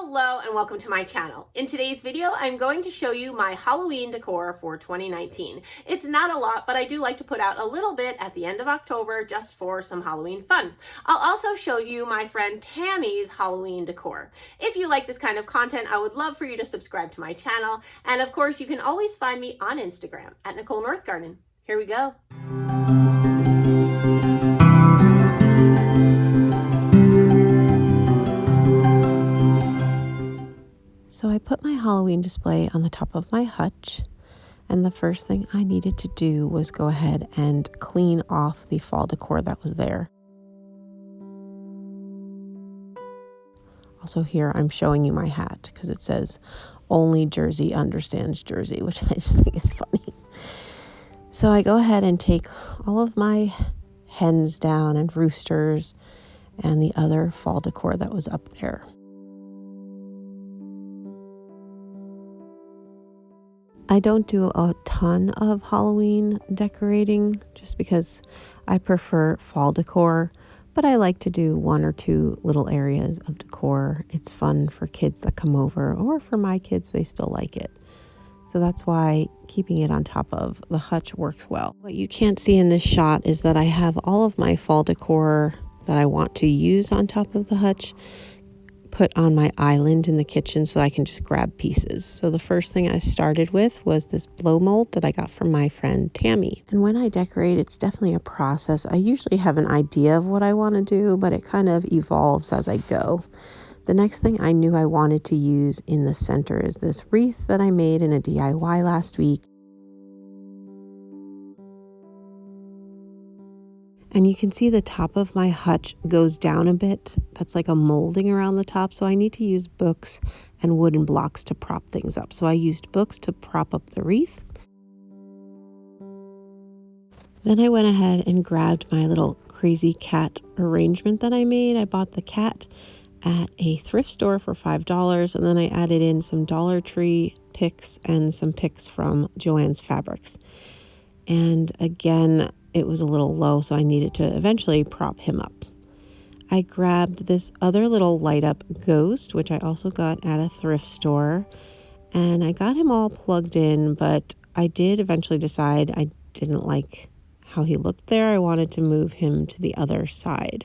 Hello and welcome to my channel. In today's video, I'm going to show you my Halloween decor for 2019. It's not a lot, but I do like to put out a little bit at the end of October just for some Halloween fun. I'll also show you my friend Tami's Halloween decor. If you like this kind of content, I would love for you to subscribe to my channel. And of course, you can always find me on Instagram at Nicole North Garden. Here we go. So I put my Halloween display on the top of my hutch, and the first thing I needed to do was go ahead and clean off the fall decor that was there. Also here I'm showing you my hat because it says only Jersey understands Jersey, which I just think is funny. So I go ahead and take all of my hens down and roosters and the other fall decor that was up there. I don't do a ton of Halloween decorating just because I prefer fall decor, but I like to do one or two little areas of decor. It's fun for kids that come over, or for my kids, they still like it. So that's why keeping it on top of the hutch works well. What you can't see in this shot is that I have all of my fall decor that I want to use on top of the hutch put on my island in the kitchen so I can just grab pieces. So the first thing I started with was this blow mold that I got from my friend Tami. And when I decorate, it's definitely a process. I usually have an idea of what I want to do, but it kind of evolves as I go. The next thing I knew I wanted to use in the center is this wreath that I made in a DIY last week. And you can see the top of my hutch goes down a bit. That's like a molding around the top. So I need to use books and wooden blocks to prop things up. So I used books to prop up the wreath. Then I went ahead and grabbed my little crazy cat arrangement that I made. I bought the cat at a thrift store for $5. And then I added in some Dollar Tree picks and some picks from Joann's Fabrics. And again, it was a little low, so I needed to eventually prop him up. I grabbed this other little light up ghost, which I also got at a thrift store, and I got him all plugged in, but I did eventually decide I didn't like how he looked there. I wanted to move him to the other side.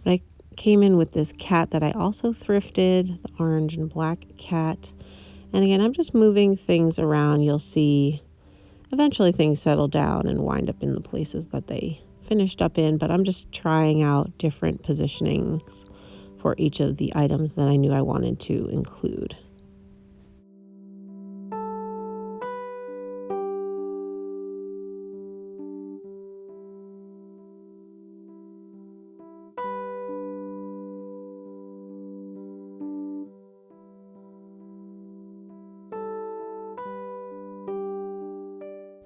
But I came in with this cat that I also thrifted, the orange and black cat. And again, I'm just moving things around. You'll see eventually things settle down and wind up in the places that they finished up in, but I'm just trying out different positionings for each of the items that I knew I wanted to include.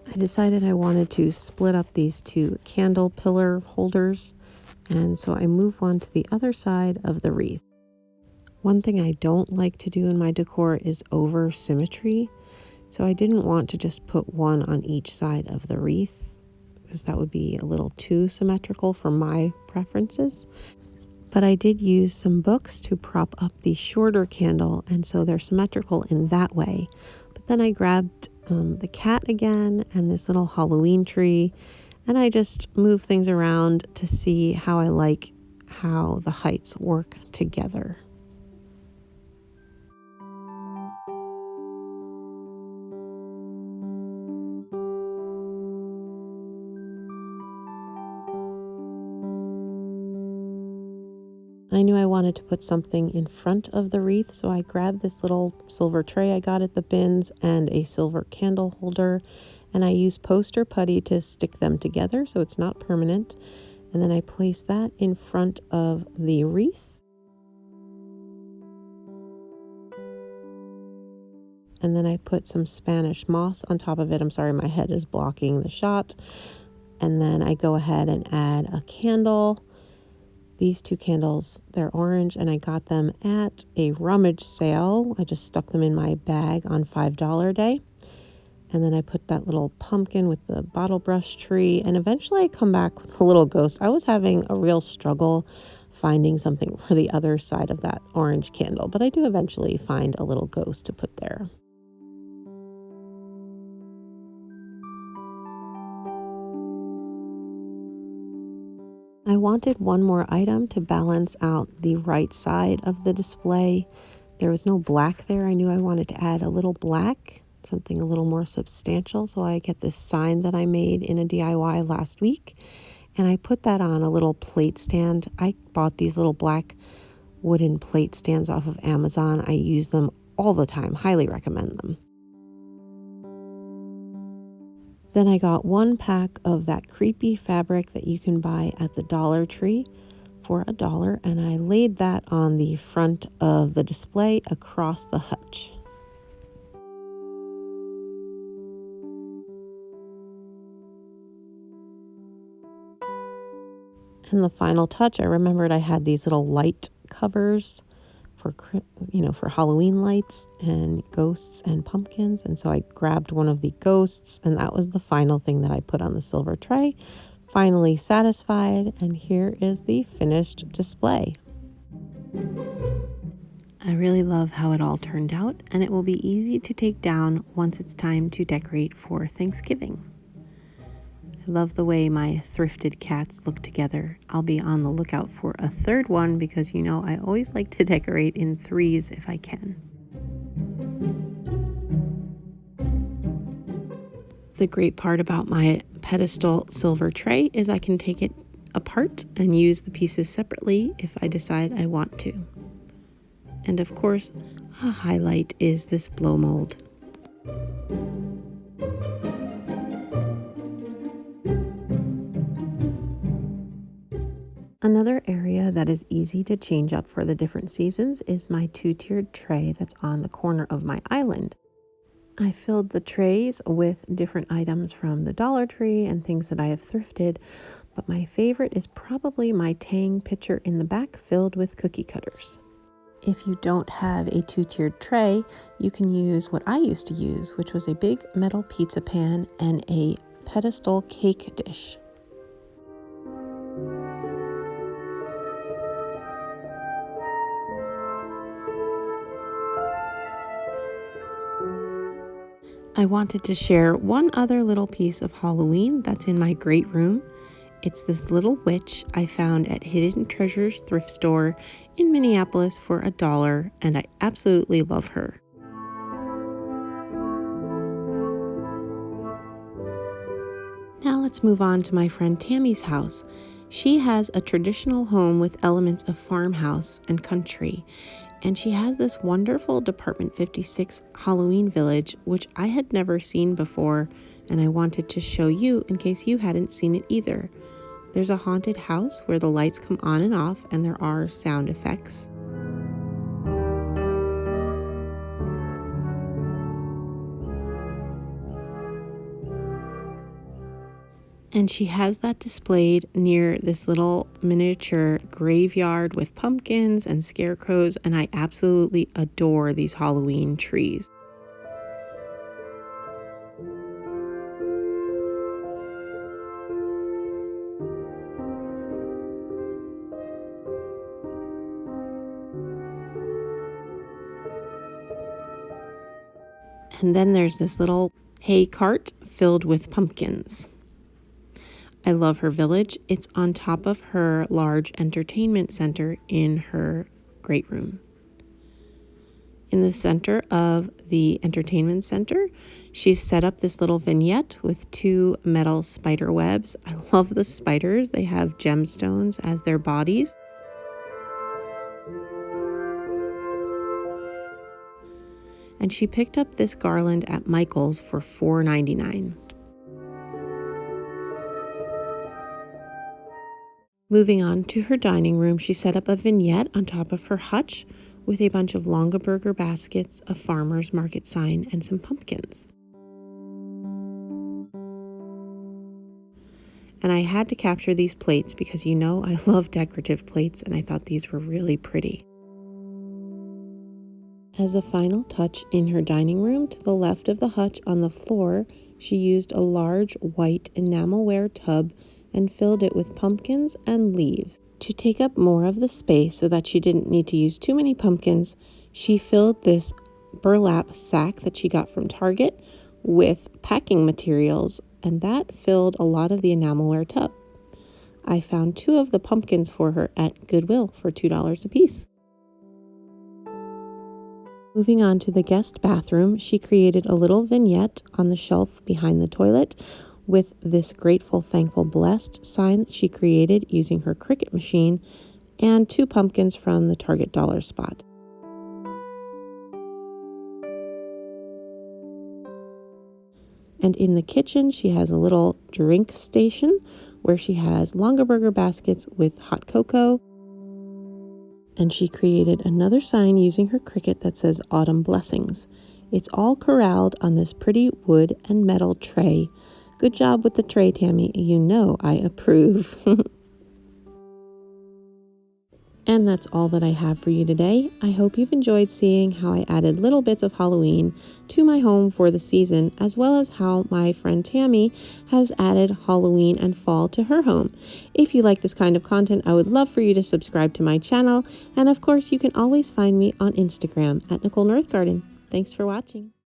I decided I wanted to split up these two candle pillar holders, and so I move one to the other side of the wreath. One thing I don't like to do in my decor is over symmetry, so I didn't want to just put one on each side of the wreath because that would be a little too symmetrical for my preferences. But I did use some books to prop up the shorter candle, and so they're symmetrical in that way. But then I grabbed the cat again and this little Halloween tree, and I just move things around to see how I like how the heights work together. I knew I wanted to put something in front of the wreath, so I grabbed this little silver tray I got at the bins and a silver candle holder, and I used poster putty to stick them together so it's not permanent. And then I placed that in front of the wreath. And then I put some Spanish moss on top of it. I'm sorry, my head is blocking the shot. And then I go ahead and add a candle. These two candles, they're orange, and I got them at a rummage sale. I just stuck them in my bag on $5 day. And then I put that little pumpkin with the bottle brush tree, and eventually I come back with a little ghost. I was having a real struggle finding something for the other side of that orange candle, but I do eventually find a little ghost to put there. I wanted one more item to balance out the right side of the display. There was no black there. I knew I wanted to add a little black, something a little more substantial. So I get this sign that I made in a DIY last week, and I put that on a little plate stand. I bought these little black wooden plate stands off of Amazon. I use them all the time. Highly recommend them. Then I got 1 pack of that creepy fabric that you can buy at the Dollar Tree for $1, and I laid that on the front of the display across the hutch. And the final touch, I remembered I had these little light covers for Halloween lights and ghosts and pumpkins. And so I grabbed one of the ghosts, and that was the final thing that I put on the silver tray. Finally satisfied, and here is the finished display. I really love how it all turned out, and it will be easy to take down once it's time to decorate for Thanksgiving. I love the way my thrifted cats look together. I'll be on the lookout for a third one because I always like to decorate in 3s if I can. The great part about my pedestal silver tray is I can take it apart and use the pieces separately if I decide I want to. And of course, a highlight is this blow mold. Another area that is easy to change up for the different seasons is my 2-tiered tray that's on the corner of my island. I filled the trays with different items from the Dollar Tree and things that I have thrifted, but my favorite is probably my Tang pitcher in the back filled with cookie cutters. If you don't have a 2-tiered tray, you can use what I used to use, which was a big metal pizza pan and a pedestal cake dish. I wanted to share one other little piece of Halloween that's in my great room. It's this little witch I found at Hidden Treasures thrift store in Minneapolis for $1, and I absolutely love her. Now let's move on to my friend Tami's house. She has a traditional home with elements of farmhouse and country, and she has this wonderful Department 56 Halloween village, which I had never seen before, and I wanted to show you in case you hadn't seen it either. There's a haunted house where the lights come on and off, and there are sound effects. And she has that displayed near this little miniature graveyard with pumpkins and scarecrows, and I absolutely adore these Halloween trees. And then there's this little hay cart filled with pumpkins. I love her village. It's on top of her large entertainment center in her great room. In the center of the entertainment center, she's set up this little vignette with 2 metal spider webs. I love the spiders. They have gemstones as their bodies. And she picked up this garland at Michael's for $4.99. Moving on to her dining room, she set up a vignette on top of her hutch with a bunch of Longaberger baskets, a farmer's market sign, and some pumpkins. And I had to capture these plates because I love decorative plates, and I thought these were really pretty. As a final touch in her dining room, to the left of the hutch on the floor, she used a large white enamelware tub and filled it with pumpkins and leaves. To take up more of the space so that she didn't need to use too many pumpkins, she filled this burlap sack that she got from Target with packing materials, and that filled a lot of the enamelware tub. I found 2 of the pumpkins for her at Goodwill for $2 a piece. Moving on to the guest bathroom, she created a little vignette on the shelf behind the toilet with this grateful, thankful, blessed sign that she created using her Cricut machine, and 2 pumpkins from the Target dollar spot. And in the kitchen, she has a little drink station where she has Longaberger baskets with hot cocoa. And she created another sign using her Cricut that says Autumn Blessings. It's all corralled on this pretty wood and metal tray. Good job with the tray, Tami. You know I approve. And that's all that I have for you today. I hope you've enjoyed seeing how I added little bits of Halloween to my home for the season, as well as how my friend Tami has added Halloween and fall to her home. If you like this kind of content, I would love for you to subscribe to my channel. And of course, you can always find me on Instagram at Nicole Northgarden. Thanks for watching.